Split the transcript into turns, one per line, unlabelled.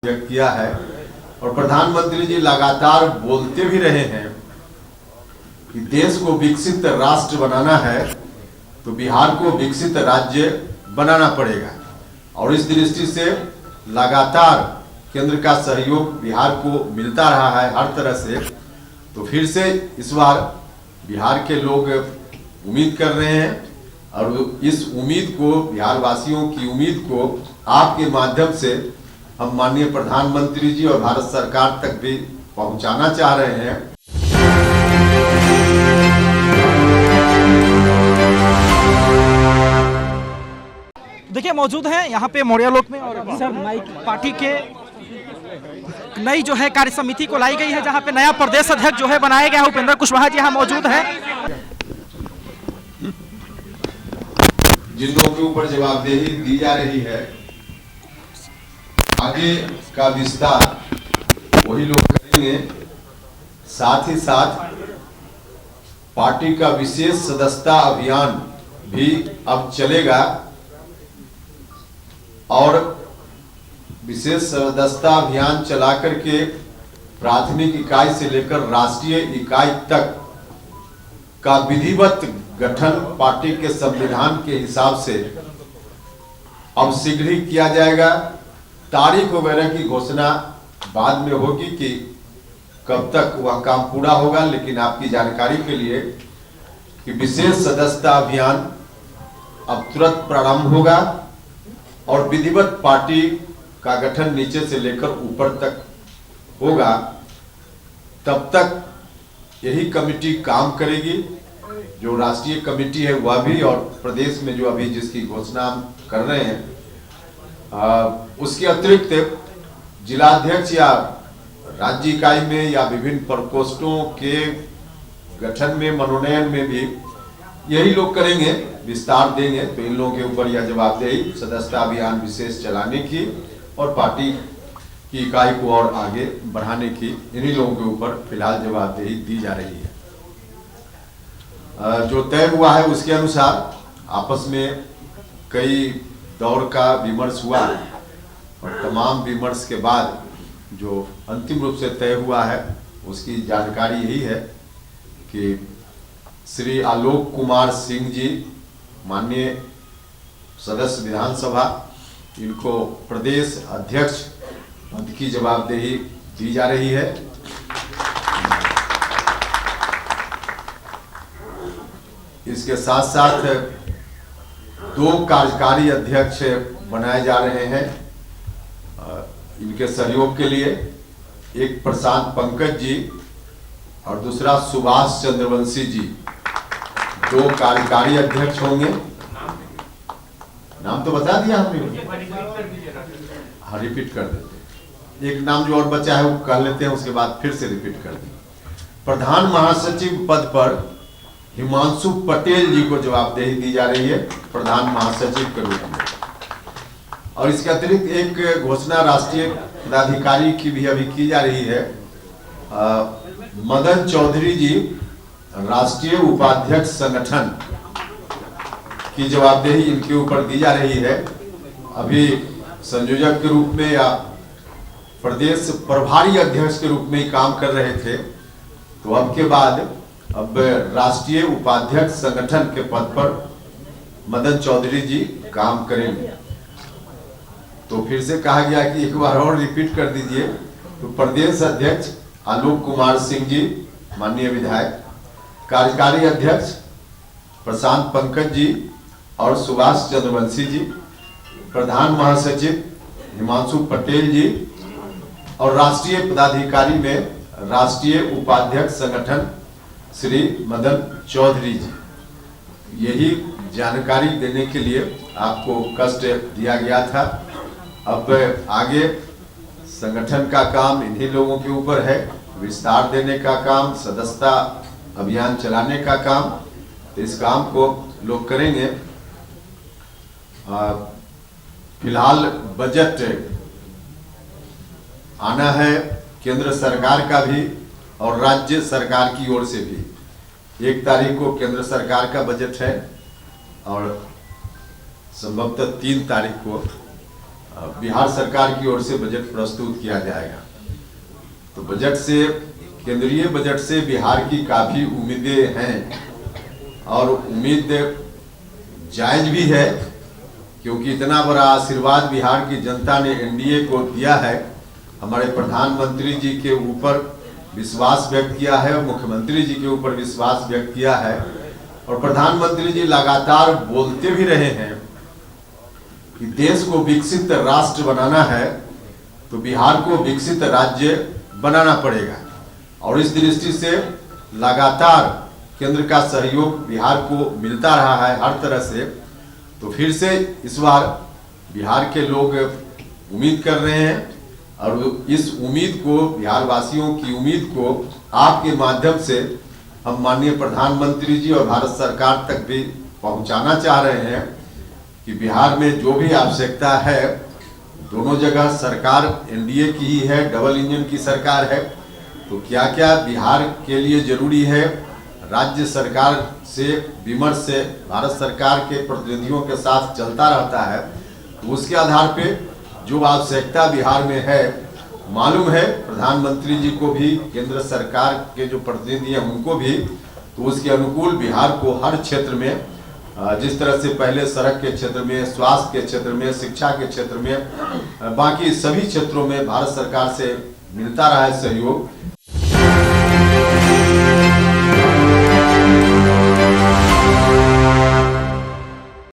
व्यक्त किया है और प्रधानमंत्री जी लगातार बोलते भी रहे हैं कि देश को विकसित राष्ट्र बनाना है तो बिहार को विकसित राज्य बनाना पड़ेगा और इस दृष्टि से लगातार केंद्र का सहयोग बिहार को मिलता रहा है हर तरह से। तो फिर से इस बार बिहार के लोग उम्मीद कर रहे हैं और इस उम्मीद को, बिहार वासियों की उम्मीद को आपके माध्यम से हम माननीय प्रधानमंत्री जी और भारत सरकार तक भी पहुंचाना चाह रहे हैं।
देखिए मौजूद हैं यहाँ पे मौर्या लोक में और पार्टी के नई जो है कार्य समिति को लाई गई है, जहाँ पे नया प्रदेश अध्यक्ष जो है बनाया गया है। उपेंद्र कुशवाहा जी यहाँ मौजूद हैं।
जिन लोगों के ऊपर जवाबदेही दी जा रही है, आगे का विस्तार वही लोग करेंगे। साथ ही साथ पार्टी का विशेष सदस्यता अभियान भी अब चलेगा और विशेष सदस्यता अभियान चला करके प्राथमिक इकाई से लेकर राष्ट्रीय इकाई तक का विधिवत गठन पार्टी के संविधान के हिसाब से अब शीघ्र ही किया जाएगा। तारीख वगैरह की घोषणा बाद में होगी कि कब तक वह काम पूरा होगा, लेकिन आपकी जानकारी के लिए कि विशेष सदस्यता अभियान अब तुरंत प्रारंभ होगा और विधिवत पार्टी का गठन नीचे से लेकर ऊपर तक होगा। तब तक यही कमेटी काम करेगी, जो राष्ट्रीय कमेटी है वह भी, और प्रदेश में जो अभी जिसकी घोषणा हम कर रहे हैं उसके अतिरिक्त जिलाध्यक्ष या राज्य इकाई में या विभिन्न प्रकोष्ठों के गठन में, मनोनयन में भी यही लोग करेंगे, विस्तार देंगे। तो इन लोगों के ऊपर यह जवाबदेही सदस्यता अभियान विशेष चलाने की और पार्टी की इकाई को और आगे बढ़ाने की इन्हीं लोगों के ऊपर फिलहाल जवाबदेही दी जा रही है। जो तय हुआ है उसके अनुसार आपस में कई दौर का विमर्श हुआ और तमाम विमर्श के बाद जो अंतिम रूप से तय हुआ है उसकी जानकारी यही है कि श्री आलोक कुमार सिंह जी, माननीय सदस्य विधानसभा, इनको प्रदेश अध्यक्ष पद की जवाबदेही दी जा रही है। इसके साथ साथ दो कार्यकारी अध्यक्ष बनाए जा रहे हैं इनके सहयोग के लिए। एक प्रशांत पंकज जी और दूसरा सुभाष चंद्रवंशी जी, दो कार्यकारी अध्यक्ष होंगे। नाम तो बता दिया हमने, हाँ रिपीट कर देते। एक नाम जो और बचा है वो कह लेते हैं, उसके बाद फिर से रिपीट कर दें। प्रधान महासचिव पद पर हिमांशु पटेल जी को जवाबदेही दी जा रही है प्रधान महासचिव के रूप में। और इसके अतिरिक्त एक घोषणा राष्ट्रीय पदाधिकारी की भी अभी की जा रही है। मदन चौधरी जी राष्ट्रीय उपाध्यक्ष संगठन की जवाबदेही इनके ऊपर दी जा रही है। अभी संयोजक के रूप में या प्रदेश प्रभारी अध्यक्ष के रूप में ही काम कर रहे थे, तो अब के बाद अब राष्ट्रीय उपाध्यक्ष संगठन के पद पर मदन चौधरी जी काम करेंगे। तो फिर से कहा गया कि एक बार और रिपीट कर दीजिए। तो प्रदेश अध्यक्ष आलोक कुमार सिंह जी, माननीय विधायक, कार्यकारी अध्यक्ष प्रशांत पंकज जी और सुभाष चंद्रवंशी जी, प्रधान महासचिव हिमांशु पटेल जी और राष्ट्रीय पदाधिकारी में राष्ट्रीय उपाध्यक्ष संगठन श्री मदन चौधरी जी। यही जानकारी देने के लिए आपको कष्ट दिया गया था। अब आगे संगठन का काम इन्हीं लोगों के ऊपर है, विस्तार देने का काम, सदस्यता अभियान चलाने का काम। तो इस काम को लोग करेंगे। फिलहाल बजट आना है केंद्र सरकार का भी और राज्य सरकार की ओर से भी। 1 तारीख को केंद्र सरकार का बजट है और संभवतः 3 तारीख को बिहार सरकार की ओर से बजट प्रस्तुत किया जाएगा। तो बजट से, केंद्रीय बजट से बिहार की काफी उम्मीदें हैं और उम्मीद जायज भी है, क्योंकि इतना बड़ा आशीर्वाद बिहार की जनता ने एनडीए को दिया है। हमारे प्रधानमंत्री जी के ऊपर विश्वास व्यक्त किया है और मुख्यमंत्री जी के ऊपर विश्वास व्यक्त किया है, और प्रधानमंत्री जी लगातार बोलते भी रहे हैं कि देश को विकसित राष्ट्र बनाना है तो बिहार को विकसित राज्य बनाना पड़ेगा। और इस दृष्टि से लगातार केंद्र का सहयोग बिहार को मिलता रहा है हर तरह से। तो फिर से इस बार बिहार के लोग उम्मीद कर रहे हैं, और इस उम्मीद को, बिहार वासियों की उम्मीद को आपके माध्यम से हम माननीय प्रधानमंत्री जी और भारत सरकार तक भी पहुंचाना चाह रहे हैं कि बिहार में जो भी आवश्यकता है, दोनों जगह सरकार एनडीए की ही है, डबल इंजन की सरकार है, तो क्या क्या बिहार के लिए जरूरी है, राज्य सरकार से विमर्श से भारत सरकार के प्रतिनिधियों के साथ चलता रहता है। तो उसके आधार पे जो आवश्यकता बिहार में है, मालूम है प्रधानमंत्री जी को भी, केंद्र सरकार के जो प्रतिनिधि हैं उनको भी, तो उसके अनुकूल बिहार को हर क्षेत्र में, जिस तरह से पहले सड़क के क्षेत्र में, स्वास्थ्य के क्षेत्र में, शिक्षा के क्षेत्र में, बाकी सभी क्षेत्रों में भारत सरकार से मिलता रहा है सहयोग।